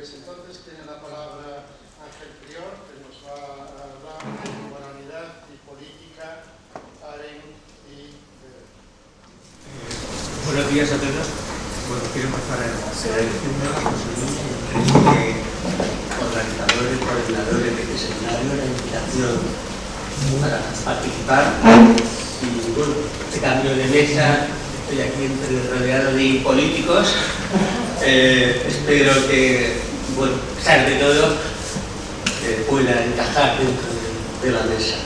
Pues entonces tiene la palabra Ángel Prior, que nos va a hablar de moralidad y política, Arendt y Buenos días a todos. Bueno, quiero empezar agradeciendo a José Luis y al resto de organizadores, coordinadores de este seminario, la invitación para participar. Y bueno, este cambio de mesa, estoy aquí rodeado de políticos. Espero que, bueno, a pesar de todo, pueda encajar dentro de la mesa.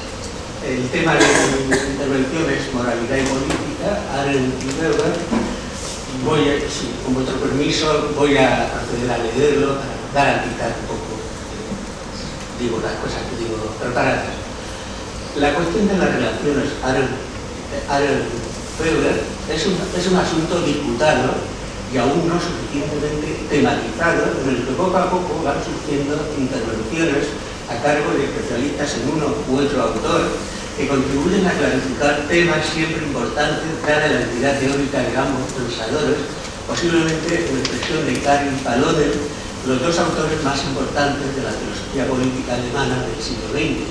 El tema de mi intervención es moralidad y política, Arendt y Weber. Con vuestro permiso, voy a proceder a leerlo para garantizar un poco, digo las cosas que digo preparadas. La cuestión de las relaciones Arendt-Weber es un asunto disputado y aún no suficientemente tematizado, en el que poco a poco van surgiendo intervenciones a cargo de especialistas en uno u otro autor que contribuyen a clarificar temas siempre importantes dada la entidad teórica de ambos pensadores, posiblemente en expresión de Karl y Palonen, los dos autores más importantes de la filosofía política alemana del siglo XX.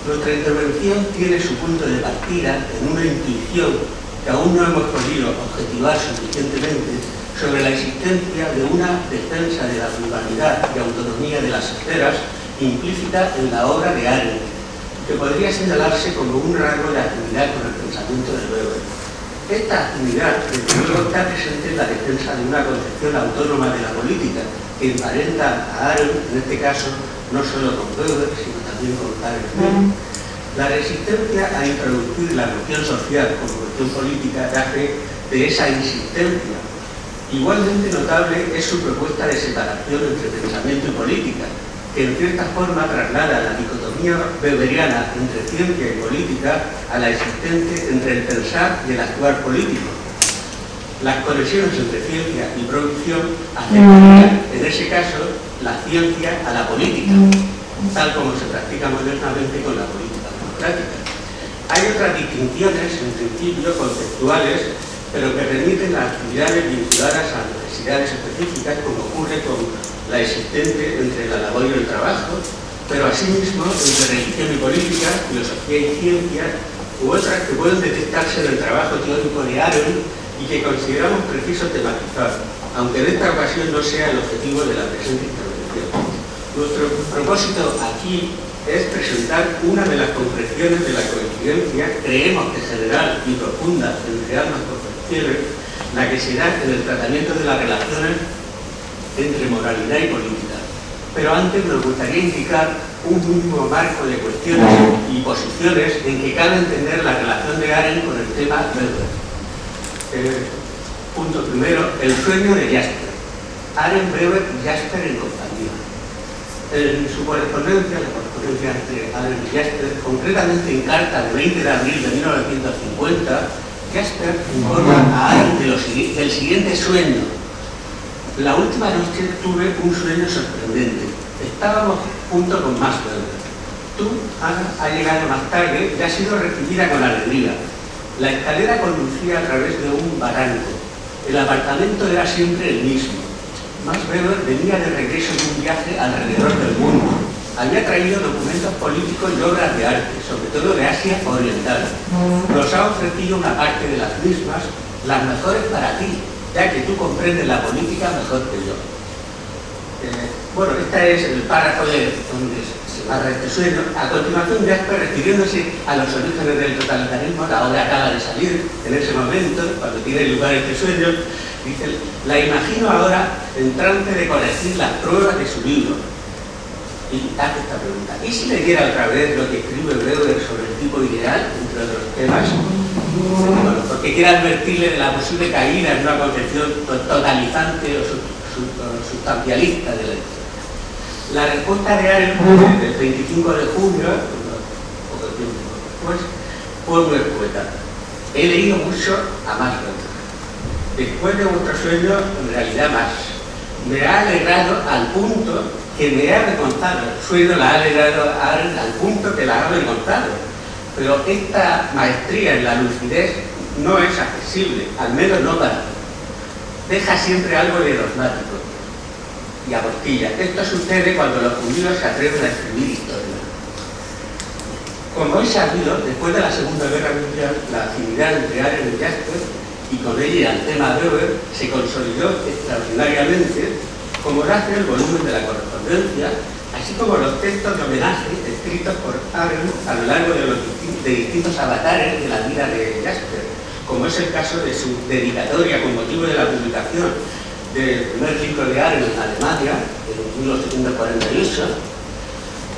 Nuestra intervención tiene su punto de partida en una intuición que aún no hemos podido objetivar suficientemente sobre la existencia de una defensa de la pluralidad y autonomía de las esferas implícita en la obra de Arendt, que podría señalarse como un rasgo de afinidad con el pensamiento de Weber. Esta afinidad, desde luego, está presente en la defensa de una concepción autónoma de la política, que emparenta a Arendt, en este caso, no solo con Weber, sino también con Karl Marx. La resistencia a introducir la noción social como noción política da fe de esa insistencia. Igualmente notable es su propuesta de separación entre pensamiento y política, que en cierta forma traslada la dicotomía weberiana entre ciencia y política a la existente entre el pensar y el actuar político. Las conexiones entre ciencia y producción acercarían, en ese caso, la ciencia a la política, tal como se practica modernamente con la política democrática. Hay otras distinciones, en principio conceptuales, pero que remiten a actividades vinculadas a necesidades específicas, como ocurre con la existente entre la labor y el trabajo, pero asimismo entre religión y política, filosofía y ciencia, u otras que pueden detectarse en el trabajo teórico de Arendt y que consideramos preciso tematizar, aunque en esta ocasión no sea el objetivo de la presente intervención. Nuestro propósito aquí es presentar una de las concreciones de la coincidencia, creemos que general y profunda entre ambas concepciones, la que se da en el tratamiento de las relaciones entre moralidad y política. Pero antes nos gustaría indicar un mínimo marco de cuestiones y posiciones en que cabe entender la relación de Arendt con el tema Weber. Punto primero, el sueño de Jasper. Arendt, Weber y Jasper en compañía. En su correspondencia, la correspondencia entre Arendt y Jasper, concretamente en carta del 20 de abril de 1950, Jasper informa a Arendt del siguiente sueño. La última noche tuve un sueño sorprendente. Estábamos junto con Max Weber. Tú, Ana, has llegado más tarde y has sido recibida con alegría. La escalera conducía a través de un barranco. El apartamento era siempre el mismo. Max Weber venía de regreso de un viaje alrededor del mundo. Había traído documentos políticos y obras de arte, sobre todo de Asia Oriental. Nos ha ofrecido una parte de las mismas, las mejores para ti, ya que tú comprendes la política mejor que yo. Bueno, este es el párrafo donde se narra este sueño. A continuación, Jasper, refiriéndose a los orígenes del totalitarismo, la obra acaba de salir en ese momento, cuando tiene lugar este sueño, dice: la imagino ahora en trance de corregir las pruebas de su libro. Y hace esta pregunta: ¿y si leyera otra vez lo que escribe Weber sobre el tipo ideal, entre otros temas? Bueno, porque quiere advertirle de la posible caída en una concepción totalizante o sustancialista de la historia. La respuesta de Arendt del 25 de junio, poco tiempo después, fue muy escueta. He leído mucho a Max Weber. Después de vuestro sueño, en realidad más. Me ha alegrado al punto que me ha avergonzado. El sueño la ha alegrado a Arendt al punto que la ha avergonzado. Pero esta maestría en la lucidez no es accesible, al menos no para mí. Deja siempre algo de dogmático. y apostilla. Esto sucede cuando los judíos se atreven a escribir historia. Como es sabido, después de la Segunda Guerra Mundial, la afinidad entre Arendt y Jasper, y con ella el tema Weber, se consolidó extraordinariamente, como lo hace el volumen de la correspondencia, así como los textos de homenaje escritos por Arendt a lo largo de distintos avatares de la vida de Jasper, como es el caso de su dedicatoria con motivo de la publicación del primer libro de Arendt en Alemania, en 1748,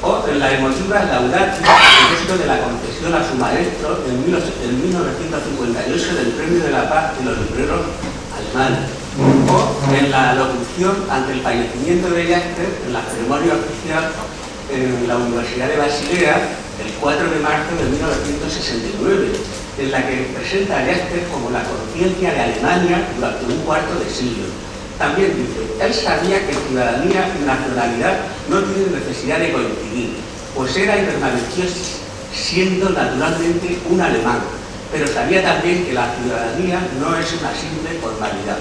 o en la emotiva Laudatio, a propósito de la concesión a su maestro en 1958 del Premio de la Paz de los libreros alemanes, o en la locución ante el fallecimiento de Jasper en la ceremonia oficial en la Universidad de Basilea el 4 de marzo de 1969, en la que presenta a Jasper como la conciencia de Alemania durante un cuarto de siglo. También dice, él sabía que ciudadanía y nacionalidad no tienen necesidad de coincidir, pues era y permaneció siendo naturalmente un alemán, pero sabía también que la ciudadanía no es una simple formalidad.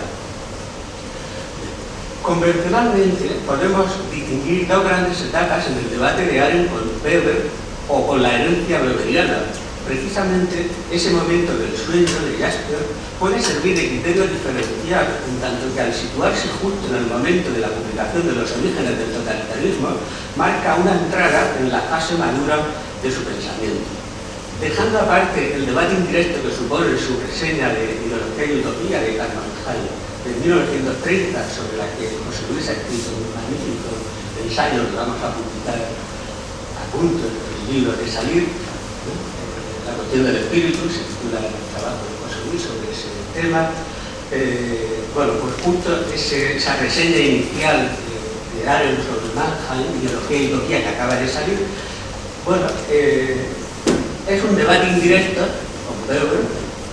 Convencionalmente podemos distinguir dos grandes etapas en el debate de Arendt con Weber o con la herencia weberiana. Precisamente ese momento del sueño de Jasper puede servir de criterio diferencial, en tanto que al situarse justo en el momento de la publicación de los orígenes del totalitarismo, marca una entrada en la fase madura de su pensamiento. Dejando aparte el debate indirecto que supone su reseña de Ideología y Utopía de Carl Marx de 1930, sobre la que José Luis ha escrito un magnífico ensayo que vamos a publicar a punto del libro de salir, La cuestión del espíritu, se titula el trabajo de José Luis sobre ese tema. Bueno, pues justo esa reseña inicial de Arendt sobre Mannheim, Ideología y Utopía, que acaba de salir, bueno, es un debate indirecto, con Weber,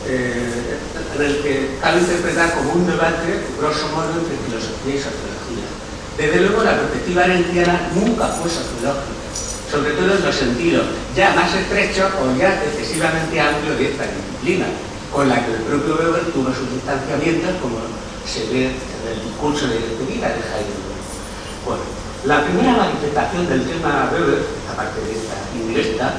en el que cabe interpretar como un debate, grosso modo, entre filosofía y sociología. Desde luego, la perspectiva arendtiana nunca fue sociológica, sobre todo en los sentidos ya más estrechos o ya excesivamente amplios de esta disciplina, con la que el propio Weber tuvo sus distanciamientos, como se ve en el discurso de despedida de Heidegger. Bueno, la primera manifestación del tema Weber, aparte de esta indirecta,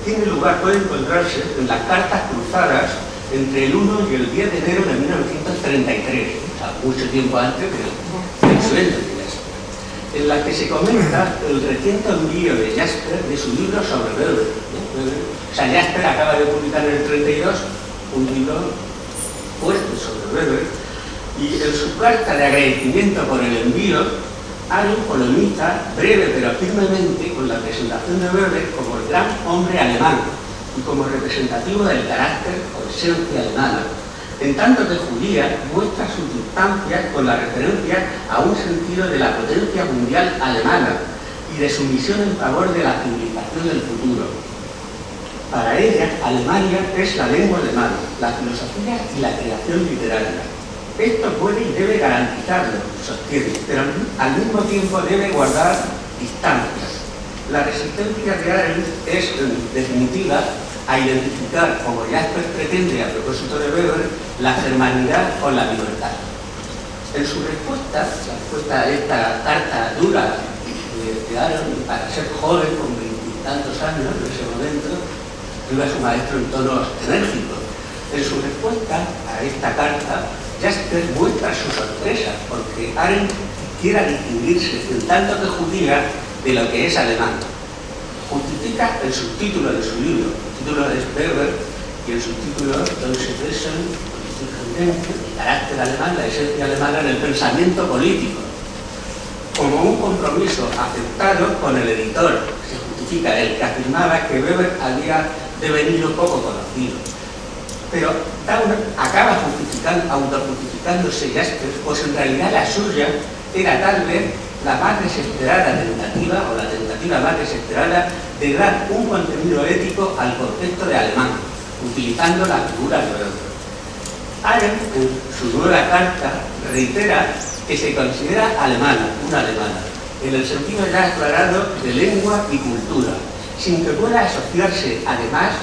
tiene lugar, puede encontrarse en las cartas cruzadas entre el 1 y el 10 de enero de 1933, o sea, mucho tiempo antes del sueldo de Jasper, en la que se comenta el reciente envío de Jasper de su libro sobre Weber. O sea, Jasper acaba de publicar en el 32 un libro fuerte sobre Weber, y en su carta de agradecimiento por el envío, Arendt polemiza breve pero firmemente con la presentación de Weber como el gran hombre alemán y como representativo del carácter o esencia alemana, en tanto que Judía muestra su distancia con la referencia a un sentido de la potencia mundial alemana y de su misión en favor de la civilización del futuro. Para ella, Alemania es la lengua alemana, la filosofía y la creación literaria. Esto puede y debe garantizarlo, sostiene, pero al mismo tiempo debe guardar distancias. La resistencia de Arendt es, en definitiva, a identificar, como Jasper pretende a propósito de Weber, la germanidad con la libertad. En su respuesta, la respuesta a esta carta dura de Arendt, para ser joven, con 20 y tantos años en ese momento, escribe a su maestro en tonos enérgicos. En su respuesta a esta carta, Jasper muestra su sorpresa porque Arendt quiera distinguirse en tanto que judía de lo que es alemán. Justifica el subtítulo de su libro, el título es Weber, y el subtítulo Deutsche Wesen, el carácter alemán, la esencia alemana en el pensamiento político, como un compromiso aceptado con el editor. Se justifica el que afirmaba que Weber había devenido poco conocido. Pero acaba autojustificándose Jasper, pues en realidad la suya era tal vez la más desesperada tentativa, o la tentativa más desesperada, de dar un contenido ético al concepto de alemán, utilizando la figura de Weber. Arendt, en su nueva carta, reitera que se considera alemana, una alemana, en el sentido ya aclarado de lengua y cultura, sin que pueda asociarse además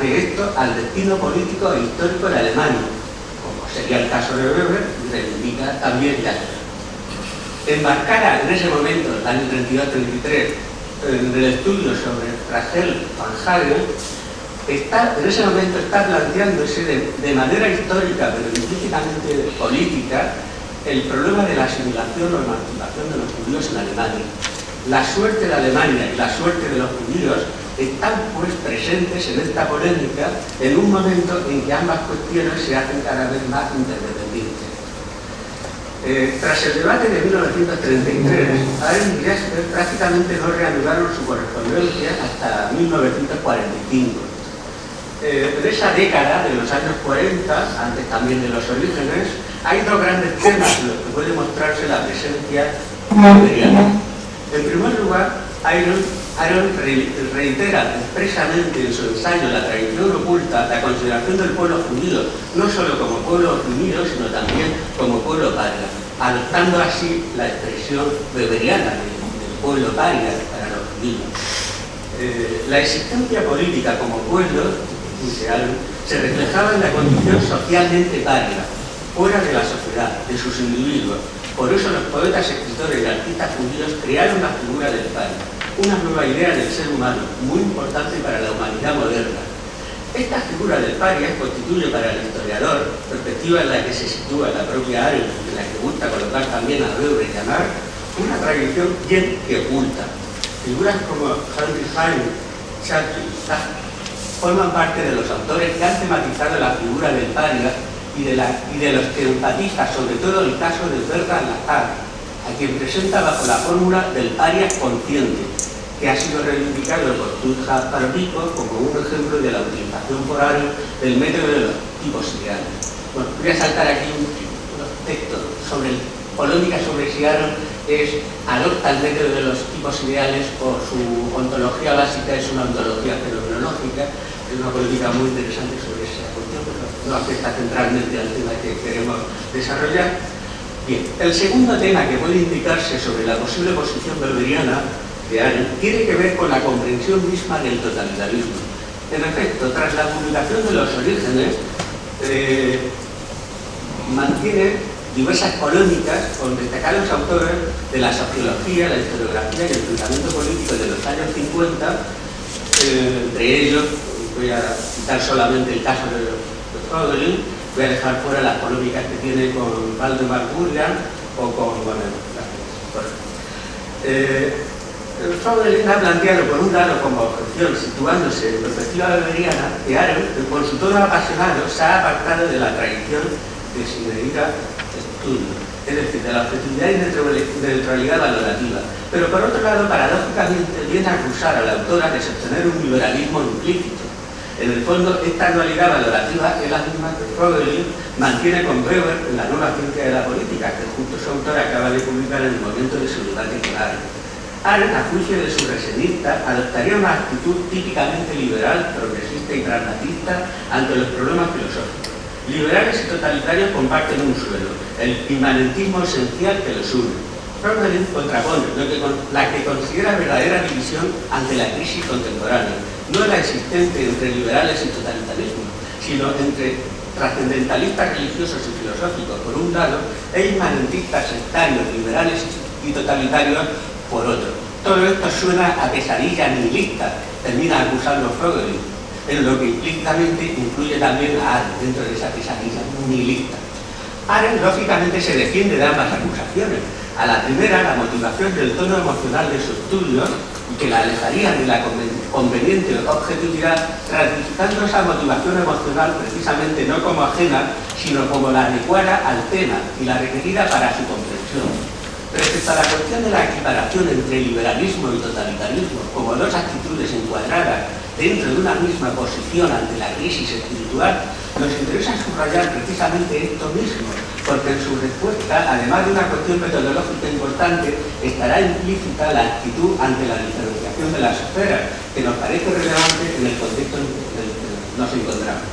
de esto al destino político e histórico de Alemania, como sería el caso de Weber, y reivindica también Jasper. enmarcara en ese momento, el año 32-33, en el estudio sobre Rachel van Hagel, en ese momento está planteándose de manera histórica, pero implícitamente política, el problema de la asimilación o emancipación de los judíos en Alemania. La suerte de Alemania y la suerte de los judíos están pues presentes en esta polémica en un momento en que ambas cuestiones se hacen cada vez más interdependientes. Tras el debate de 1933, Arendt y Jasper prácticamente no reanudaron su correspondencia hasta 1945. En esa década de los años 40, antes también de los orígenes, hay dos grandes temas en los que puede mostrarse la presencia weberiana. En primer lugar, Arendt reitera expresamente en su ensayo La tradición oculta la consideración del pueblo judío no solo como pueblo oprimido, sino también como pueblo paria, adoptando así la expresión weberiana del pueblo paria para los judíos. La existencia política como pueblo, dice Arendt, se reflejaba en la condición socialmente paria, fuera de la sociedad, de sus individuos. Por eso los poetas, escritores y artistas judíos crearon la figura del paria, una nueva idea del ser humano, muy importante para la humanidad moderna. Esta figura del paria constituye para el historiador, perspectiva en la que se sitúa la propia Arendt, en la que gusta colocar también a Weber y llamar, una tradición bien que oculta. Figuras como Heinrich Heine, Churchill, forman parte de los autores que han tematizado la figura del paria y de los que enfatiza sobre todo el caso de Bernard Lacan, a quien presenta bajo la fórmula del paria consciente, que ha sido reivindicado por Tudja Parvico como un ejemplo de la utilización por Arendt del método de los tipos ideales. Bueno, voy a saltar aquí unos textos sobre polémica sobre si Arendt adopta el método de los tipos ideales o su ontología básica es una ontología fenomenológica. Es una política muy interesante sobre esa cuestión, pero no afecta centralmente al tema que queremos desarrollar. Bien, el segundo tema que puede indicarse sobre la posible posición weberiana de Arendt tiene que ver con la comprensión misma del totalitarismo. En efecto, tras la publicación de Los orígenes, mantiene diversas polémicas con destacados autores de la sociología, la historiografía y el pensamiento político de los años 50, entre ellos voy a citar solamente el caso de Frodelin, voy a dejar fuera las polémicas que tiene con Valdemar Gurlian o con Frodelin ha planteado por un lado como objeción, situándose en perspectiva weberiana, que Arendt, por su tono apasionado, se ha apartado de la tradición de Sineira estudio, es decir, de la objetividad y neutralidad valorativa. Pero por otro lado, paradójicamente, viene a acusar a la autora de sostener un liberalismo implícito. En el fondo, esta dualidad valorativa es la misma que Frodelin mantiene con Weber en La nueva ciencia de la política, que justo su autor acaba de publicar en el momento de su debate con Arendt. Arendt, a juicio de su reseñista, adoptaría una actitud típicamente liberal, progresista y pragmatista ante los problemas filosóficos. Liberales y totalitarios comparten un suelo, el inmanentismo esencial que los une. Frodelin contrapone la que considera verdadera división ante la crisis contemporánea, no la existente entre liberales y totalitarismo, sino entre trascendentalistas religiosos y filosóficos por un lado e inmanentistas sectarios, liberales y totalitarios por otro. Todo esto suena a pesadilla nihilista, termina acusando Frodelin, en lo que implícitamente incluye también a Arendt dentro de esa pesadilla nihilista. Arendt lógicamente se defiende de ambas acusaciones. A la primera, la motivación del tono emocional de su estudio, que la alejaría de la conveniente objetividad, ratificando esa motivación emocional precisamente no como ajena, sino como la adecuada al tema y la requerida para su comprensión. Respecto a la cuestión de la equiparación entre liberalismo y totalitarismo como dos actitudes encuadradas dentro de una misma posición ante la crisis espiritual, nos interesa subrayar precisamente esto mismo, porque en su respuesta, además de una cuestión metodológica importante, estará implícita la actitud ante la diferenciación de las esferas, que nos parece relevante en el contexto en el que nos encontramos.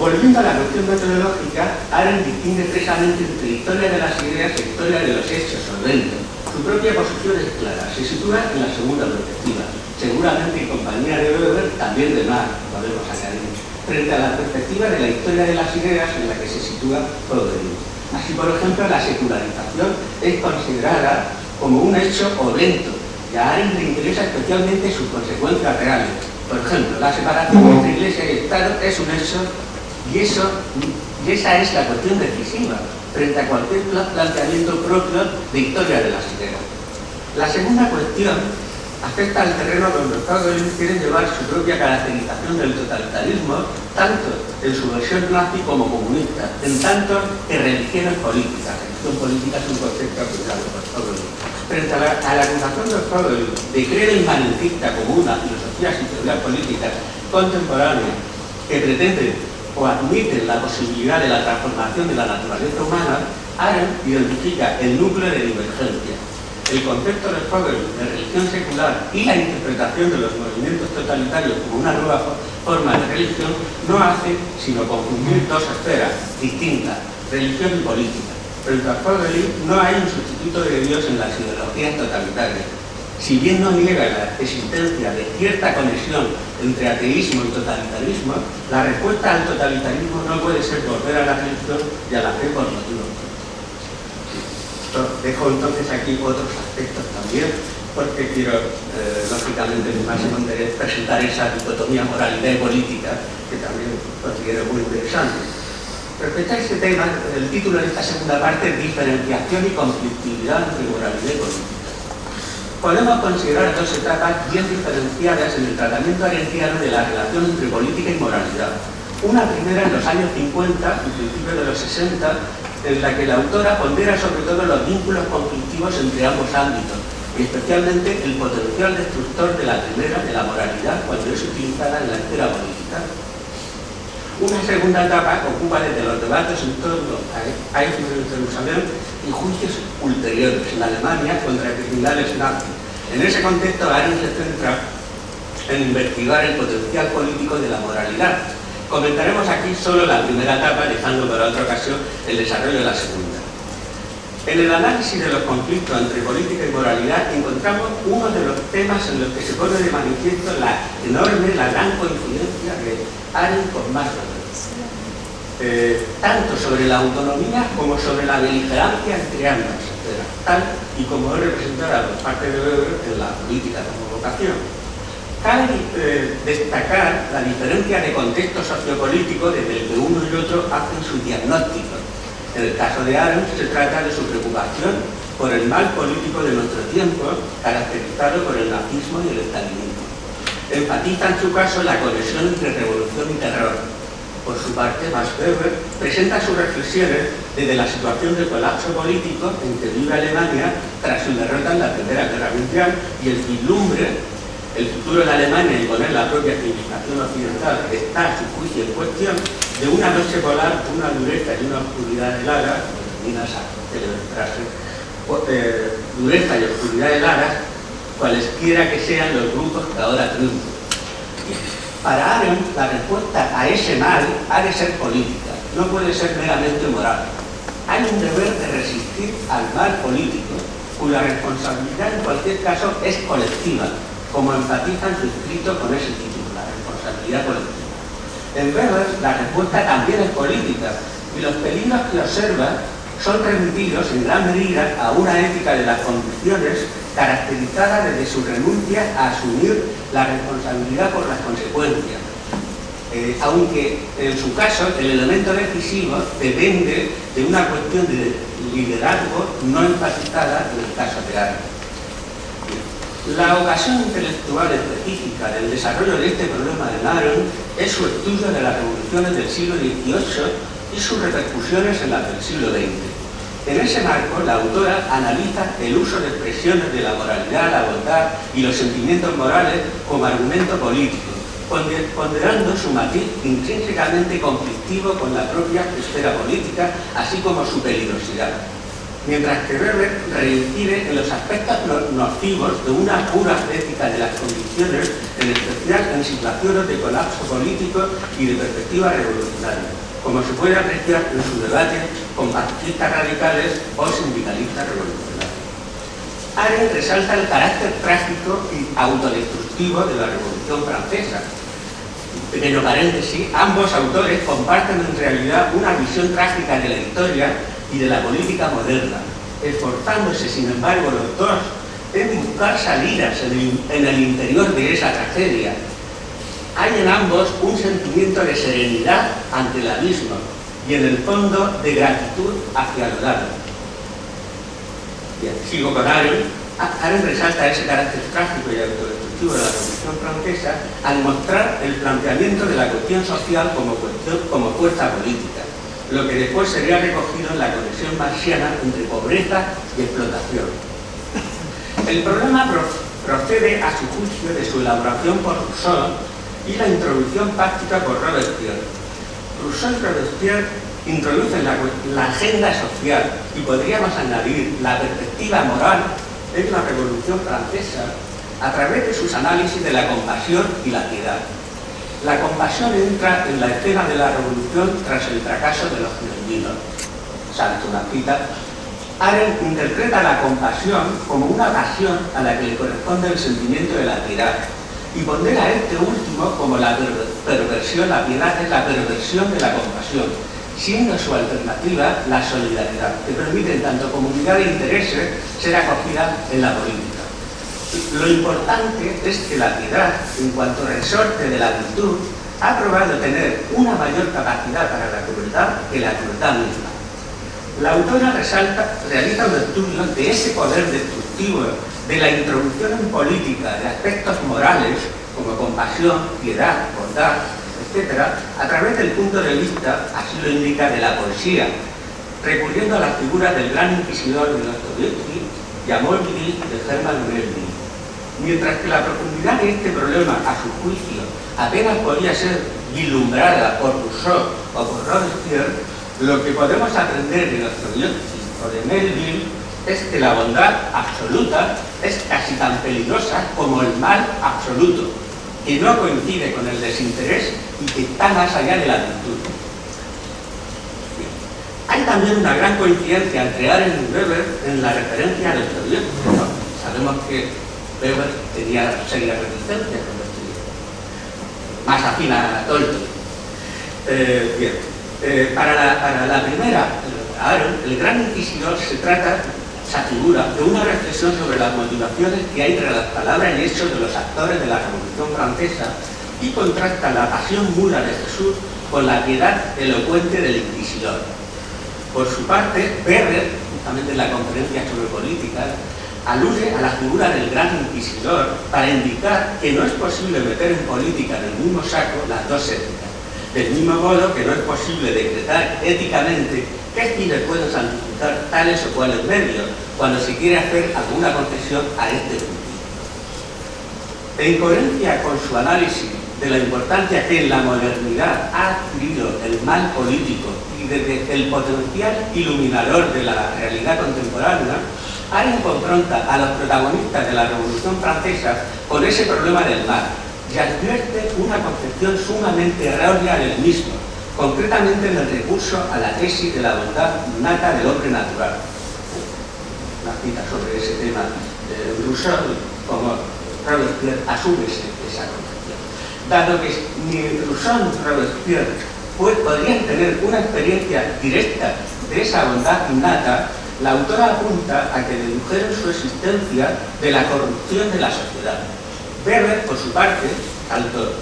Volviendo a la cuestión metodológica, Arendt distingue precisamente entre historia de las ideas e historia de los hechos o eventos. Su propia posición es clara, se sitúa en la segunda perspectiva, seguramente en compañía de Weber, también de Marx, podemos añadir, frente a la perspectiva de la historia de las ideas en la que se sitúa Frodelin. Así, por ejemplo, la secularización es considerada como un hecho olento y a Arendt le interesa especialmente sus consecuencias reales. Por ejemplo, la separación entre Iglesia y Estado es un hecho y esa es la cuestión decisiva frente a cualquier planteamiento propio de historia de las ideas. La segunda cuestión afecta al terreno donde los Hegel quieren llevar su propia caracterización del totalitarismo, tanto en su versión nazi como comunista, en tanto que religión es política. Religión política es un concepto aplicado por Hegel. Frente a la acusación de Hegel de creer inmanentista como una filosofía y teoría política contemporánea que pretende o admite la posibilidad de la transformación de la naturaleza humana, Arendt identifica el núcleo de divergencia. El concepto de Hegel de religión secular y la interpretación de los movimientos totalitarios como una nueva forma de religión no hace sino confundir dos esferas distintas, religión y política. Frente a Hegel no hay un sustituto de Dios en las ideologías totalitarias. Si bien no niega la existencia de cierta conexión entre ateísmo y totalitarismo, la respuesta al totalitarismo no puede ser volver a la religión y a la fe por motivos. Dejo entonces aquí otros aspectos también, porque quiero, lógicamente, mi máximo interés presentar esa dicotomía moralidad y política, que también considero muy interesante. Respecto a este tema, el título de esta segunda parte es Diferenciación y conflictividad entre moralidad y política. Podemos considerar dos etapas bien diferenciadas en el tratamiento arendtiano de la relación entre política y moralidad. Una primera en los años 50 y principios de los 60, en la que la autora pondera sobre todo los vínculos conflictivos entre ambos ámbitos, y especialmente el potencial destructor de la primera, de la moralidad, cuando es utilizada en la esfera política. Una segunda etapa ocupa desde los debates en torno a Eichmann en Jerusalén y juicios ulteriores en Alemania contra criminales nazis. En ese contexto, Arendt se centra en investigar el potencial político de la moralidad. Comentaremos aquí solo la primera etapa, dejando para otra ocasión el desarrollo de la segunda. En el análisis de los conflictos entre política y moralidad encontramos uno de los temas en los que se pone de manifiesto la gran coincidencia de Arendt con Marx, tanto sobre la autonomía como sobre la beligerancia entre ambas, tal y como es representada por parte de Weber en la política como vocación. Cabe destacar la diferencia de contexto sociopolítico desde el que uno y otro hacen su diagnóstico. En el caso de Arendt se trata de su preocupación por el mal político de nuestro tiempo, caracterizado por el nazismo y el estalinismo. Enfatiza en su caso la conexión entre revolución y terror. Por su parte, Max Weber presenta sus reflexiones desde la situación de colapso político en que vive Alemania tras su derrota en la Primera Guerra Mundial y el vislumbre, el futuro de Alemania y poner la propia civilización occidental está a su juicio en cuestión, de una noche polar, una dureza y una oscuridad helada, termina esa célebre frase, dureza y oscuridad heladas, cualesquiera que sean los grupos que ahora triunfan. Para Arendt, la respuesta a ese mal ha de ser política, no puede ser meramente moral. Hay un deber de resistir al mal político, cuya responsabilidad en cualquier caso es colectiva, como enfatiza en su escrito con ese título, la responsabilidad colectiva. En Weber, la respuesta también es política, y los peligros que observa son remitidos en gran medida a una ética de las convicciones caracterizada desde su renuncia a asumir la responsabilidad por las consecuencias. Aunque en su caso el elemento decisivo depende de una cuestión de liderazgo no enfatizada en el caso de Arendt. La ocasión intelectual específica del desarrollo de este problema de Arendt es su estudio de las revoluciones del siglo XVIII y sus repercusiones en las del siglo XX. En ese marco, la autora analiza el uso de expresiones de la moralidad, la bondad y los sentimientos morales como argumento político, ponderando su matiz intrínsecamente conflictivo con la propia esfera política, así como su peligrosidad. Mientras que Weber reincide en los aspectos nocivos de una pura ética de las convicciones, en especial en situaciones de colapso político y de perspectiva revolucionaria, como se puede apreciar en su debate con pacifistas radicales o sindicalistas revolucionarios. Arendt resalta el carácter trágico y autodestructivo de la Revolución Francesa. Pequeño paréntesis, ambos autores comparten en realidad una visión trágica de la historia y de la política moderna, esforzándose, sin embargo, los dos en buscar salidas en el interior de esa tragedia. Hay en ambos un sentimiento de serenidad ante el abismo y en el fondo de gratitud hacia lo dado. Bien, sigo con Arendt. Arendt resalta ese carácter trágico y autodestructivo de la Revolución Francesa al mostrar el planteamiento de la cuestión social como fuerza política, lo que después sería recogido en la conexión marxiana entre pobreza y explotación. El problema procede, a su juicio, de su elaboración por Rousseau y la introducción práctica por Robespierre. Rousseau y Robespierre introducen la agenda social y podríamos añadir la perspectiva moral en la Revolución Francesa a través de sus análisis de la compasión y la piedad. La compasión entra en la escena de la Revolución tras el fracaso de los girondinos. Salto una cita. Arendt interpreta la compasión como una pasión a la que le corresponde el sentimiento de la piedad y pondera este último como la perversión. La piedad es la perversión de la compasión, siendo su alternativa la solidaridad, que permite en tanto comunidad de intereses ser acogida en la política. Lo importante es que la piedad, en cuanto resorte de la virtud, ha probado tener una mayor capacidad para la crueldad que la crueldad misma. La autora realiza un estudio de ese poder destructivo de la introducción en política de aspectos morales como compasión, piedad, bondad, etc., a través del punto de vista, así lo indica, de la poesía, recurriendo a las figuras del gran inquisidor de Dostoyevsky y a Moltke de Hermann Melville. Mientras que la profundidad de este problema, a su juicio, apenas podía ser vislumbrada por Rousseau o por Robespierre, lo que podemos aprender de Dostoyevsky o de Melville es que la bondad absoluta es casi tan peligrosa como el mal absoluto, que no coincide con el desinterés y que está más allá de la virtud. Hay también una gran coincidencia entre Arendt y Weber en la referencia a Dostoyevsky. Sabemos que Weber tenía serias reticencias con Dostoyevsky, más afín a Tolstoy. Para la primera, Arendt, el gran inquisidor se trata, esa figura, de una reflexión sobre las motivaciones que hay entre las palabras y hechos de los actores de la Revolución Francesa y contrasta la pasión muda de Jesús con la piedad elocuente del inquisidor. Por su parte, Weber, justamente en la conferencia sobre política, alude a la figura del gran inquisidor para indicar que no es posible meter en política en el mismo saco las dos éticas. Del mismo modo que no es posible decretar éticamente qué fines pueden santificar tales o cuales medios cuando se quiere hacer alguna concesión a este principio. En coherencia con su análisis de la importancia que en la modernidad ha adquirido el mal político y desde el potencial iluminador de la realidad contemporánea, Arendt confronta a los protagonistas de la Revolución Francesa con ese problema del mal y advierte una concepción sumamente errónea del mismo, concretamente en el recurso a la tesis de la bondad innata del hombre natural. Una cita sobre ese tema de Rousseau, como Robespierre asume esa concepción. Dado que ni Rousseau ni Robespierre podrían tener una experiencia directa de esa bondad innata, la autora apunta a que dedujeron su existencia de la corrupción de la sociedad. Weber, por su parte, tanto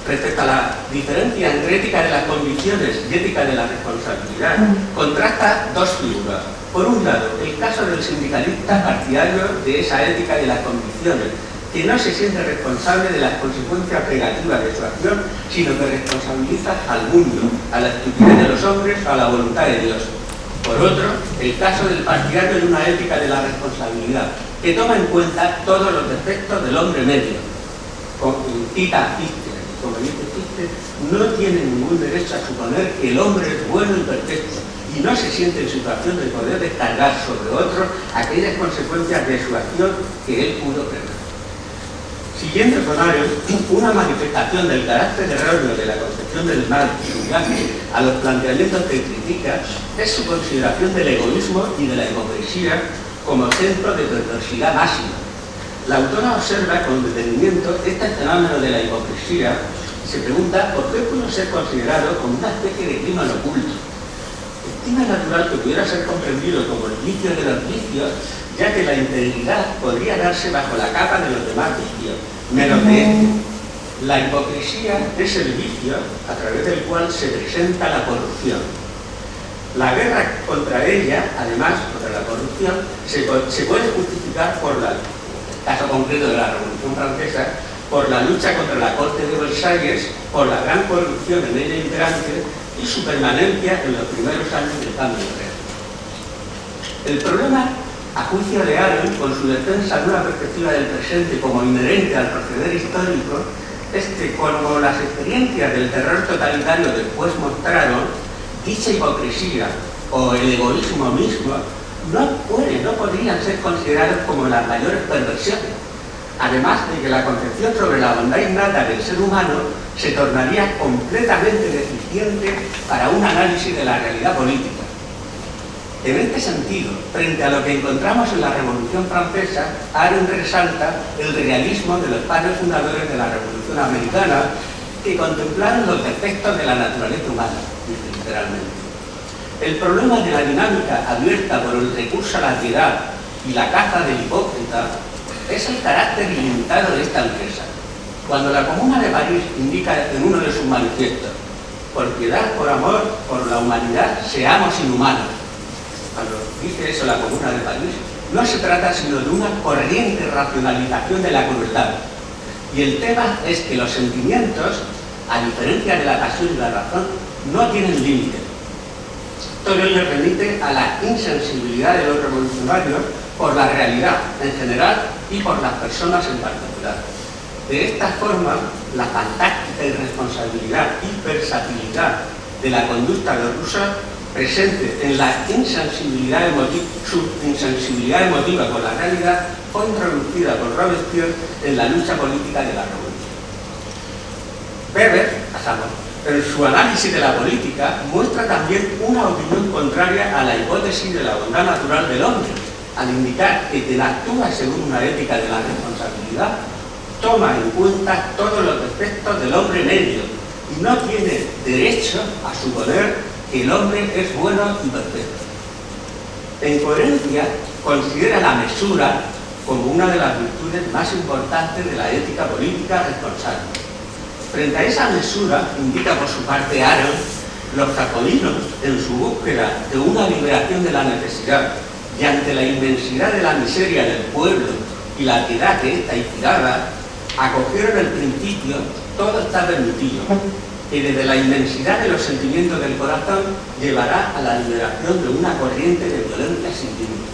respecto a la diferencia entre ética de las convicciones y ética de la responsabilidad, contrasta dos figuras. Por un lado, el caso del sindicalista partidario de esa ética de las convicciones, que no se siente responsable de las consecuencias negativas de su acción, sino que responsabiliza al mundo, a la estupidez de los hombres o a la voluntad de Dios. Por otro, el caso del partidario de una ética de la responsabilidad, que toma en cuenta todos los defectos del hombre medio. Cita a Fichte, como dice Fichte, no tiene ningún derecho a suponer que el hombre es bueno y perfecto, y no se siente en situación de poder descargar sobre otros aquellas consecuencias de su acción que él pudo prever. Siguiendo con Arendt, una manifestación del carácter erróneo de la concepción del mal y su viaje a los planteamientos que critica es su consideración del egoísmo y de la hipocresía como centro de perversidad máxima. La autora observa con detenimiento este fenómeno de la hipocresía y se pregunta por qué pudo ser considerado como una especie de crimen oculto. crimen natural que pudiera ser comprendido como el vicio de los vicios, ya que la integridad podría darse bajo la capa de los demás vicios, menos de este. La hipocresía es el vicio a través del cual se presenta la corrupción. La guerra contra ella, además, contra la corrupción, se puede justificar por el caso concreto de la Revolución Francesa, por la lucha contra la Corte de Versalles, por la gran corrupción en ella imperante y su permanencia en los primeros años del cambio de régimen. El problema, a juicio de Aron, con su defensa de una perspectiva del presente como inherente al proceder histórico, es que, como las experiencias del terror totalitario después mostraron, dicha hipocresía o el egoísmo mismo no podrían ser considerados como las mayores perversiones, además de que la concepción sobre la bondad innata del ser humano se tornaría completamente deficiente para un análisis de la realidad política. En este sentido, frente a lo que encontramos en la Revolución Francesa, Aron resalta el realismo de los padres fundadores de la Revolución Americana, que contemplaron los defectos de la naturaleza humana, dice literalmente. El problema de la dinámica abierta por el recurso a la piedad y la caza del hipócrita es el carácter ilimitado de esta empresa. Cuando la Comuna de París indica en uno de sus manifiestos, por piedad, por amor, por la humanidad, seamos inhumanos. Cuando dice eso la Comuna de París, no se trata sino de una corriente racionalización de la crueldad. Y el tema es que los sentimientos, a diferencia de la pasión y la razón, no tienen límite. Todo ello remite a la insensibilidad de los revolucionarios por la realidad en general y por las personas en particular. De esta forma, la fantástica irresponsabilidad y versatilidad de la conducta de rusos presente en la su insensibilidad emotiva con la realidad fue introducida por Robespierre en la lucha política de la revolución. Weber, en su análisis de la política, muestra también una opinión contraria a la hipótesis de la bondad natural del hombre, al indicar que quien actúa según una ética de la responsabilidad toma en cuenta todos los defectos del hombre medio y no tiene derecho a suponer que el hombre es bueno y perfecto. En coherencia, considera la mesura como una de las virtudes más importantes de la ética política responsable. Frente a esa mesura, indica por su parte Aron, los jacobinos, en su búsqueda de una liberación de la necesidad y ante la inmensidad de la miseria del pueblo y la piedad que ésta inspiraba, acogieron el principio todo está permitido, que desde la inmensidad de los sentimientos del corazón llevará a la liberación de una corriente de violencia sin límites.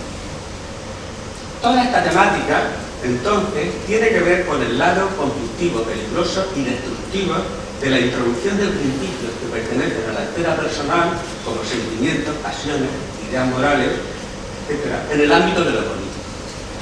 Toda esta temática, entonces, tiene que ver con el lado conflictivo, peligroso y destructivo de la introducción de principios que pertenecen a la esfera personal, como sentimientos, pasiones, ideas morales, etc., en el ámbito de lo político.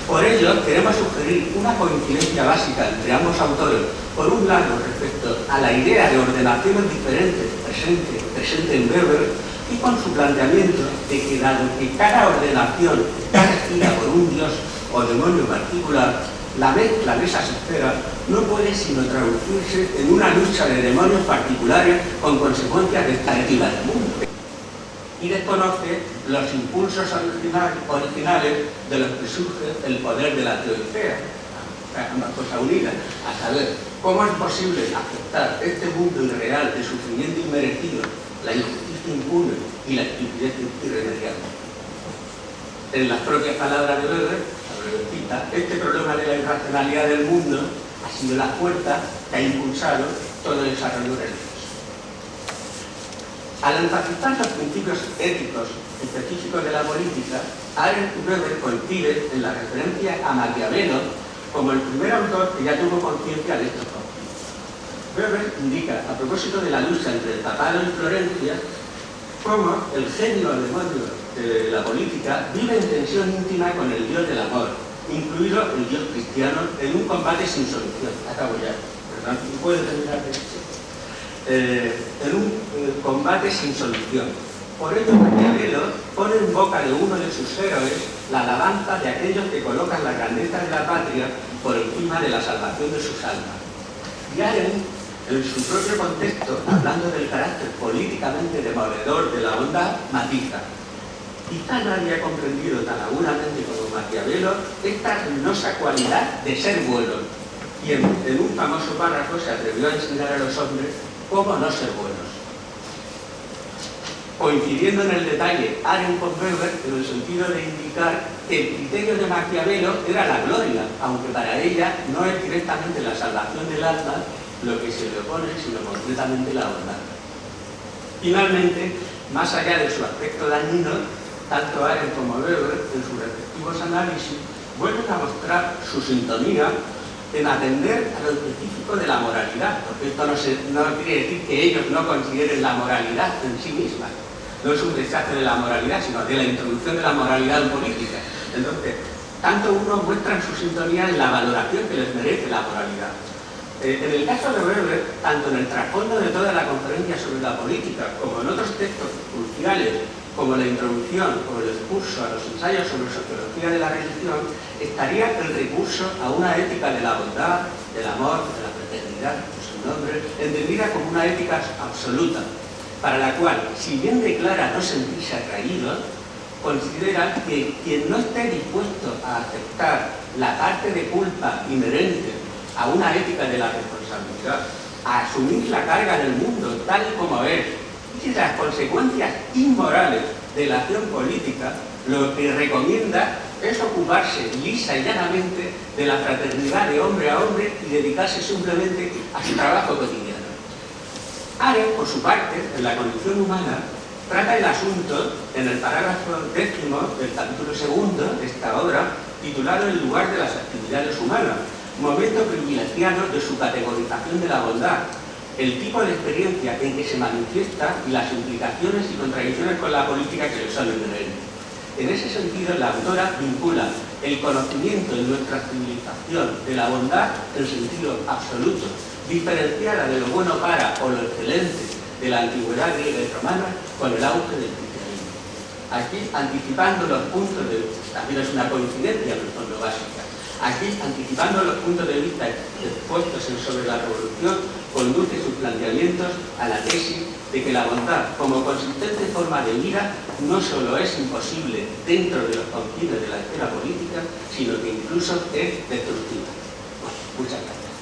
Por ello, queremos sugerir una coincidencia básica entre ambos autores, por un lado respecto a la idea de ordenaciones diferentes presente en Weber, y con su planteamiento de que dado que cada ordenación está regida por un dios o demonio particular, la mezcla de esas esferas no puede sino traducirse en una lucha de demonios particulares con consecuencias destructivas del mundo. Y desconoce los impulsos originales de los que surge el poder de la teodicea, ambas cosas unidas, a saber, cómo es posible aceptar este mundo irreal de sufrimiento inmerecido, la injusticia impune y la estupidez irremediable. En las propias palabras de Weber, este problema de la irracionalidad del mundo ha sido la fuerza que ha impulsado todo el desarrollo religioso. Al enfatizar los principios éticos específicos de la política, Arendt y Weber coinciden en la referencia a Maquiavelo como el primer autor que ya tuvo conciencia de estos conflictos. Weber indica, a propósito de la lucha entre el papado y Florencia, cómo el genio demonio de la política vive en tensión íntima con el dios del amor, incluido el dios cristiano, en un combate sin solución. Acabo ya, perdón, ¿puedo terminar de decir? En un combate sin solución. Por ello, Maquiavelo pone en boca de uno de sus héroes la alabanza de aquellos que colocan la grandeza de la patria por encima de la salvación de sus almas. Y Arendt En su propio contexto, hablando del carácter políticamente demoledor de la bondad, matiza: quizá nadie ha comprendido tan agudamente como Maquiavelo esta ruinosa cualidad de ser bueno, quien en un famoso párrafo se atrevió a enseñar a los hombres cómo no ser buenos. Coincidiendo en el detalle Arendt con Weber en el sentido de indicar que el criterio de Maquiavelo era la gloria, aunque para ella no es directamente la salvación del alma lo que se le opone, sino completamente la bondad. Finalmente, más allá de su aspecto dañino, tanto Arendt como Weber, en sus respectivos análisis, vuelven a mostrar su sintonía en atender a lo específico de la moralidad, porque esto no quiere decir que ellos no consideren la moralidad en sí misma. No es un rechazo de la moralidad, sino de la introducción de la moralidad en política. Entonces, tanto unos muestran su sintonía en la valoración que les merece la moralidad. En el caso de Weber, tanto en el trasfondo de toda la conferencia sobre la política, como en otros textos cruciales, como la introducción o el discurso a los ensayos sobre sociología de la religión, estaría el recurso a una ética de la bondad, del amor, de la fraternidad, por su nombre, entendida como una ética absoluta, para la cual, si bien declara no sentirse atraído, considera que quien no esté dispuesto a aceptar la parte de culpa inherente a una ética de la responsabilidad, a asumir la carga del mundo tal y como es, y las consecuencias inmorales de la acción política, lo que recomienda es ocuparse lisa y llanamente de la fraternidad de hombre a hombre y dedicarse simplemente a su trabajo cotidiano. Arendt, por su parte, en la condición humana, trata el asunto en el parágrafo 10º del capítulo 2 de esta obra, titulado El lugar de las actividades humanas, momento privilegiado de su categorización de la bondad, el tipo de experiencia en que se manifiesta y las implicaciones y contradicciones con la política que le son inherentes. En ese sentido, la autora vincula el conocimiento de nuestra civilización de la bondad en sentido absoluto, diferenciada de lo bueno para o lo excelente de la antigüedad griega y romana con el auge del cristianismo. Aquí, anticipando los puntos de vista, también es una coincidencia en el fondo básica, aquí, anticipando los puntos de vista expuestos sobre la revolución, conduce sus planteamientos a la tesis de que la bondad, como consistente forma de vida, no solo es imposible dentro de los confines de la esfera política, sino que incluso es destructiva. Bueno, muchas gracias.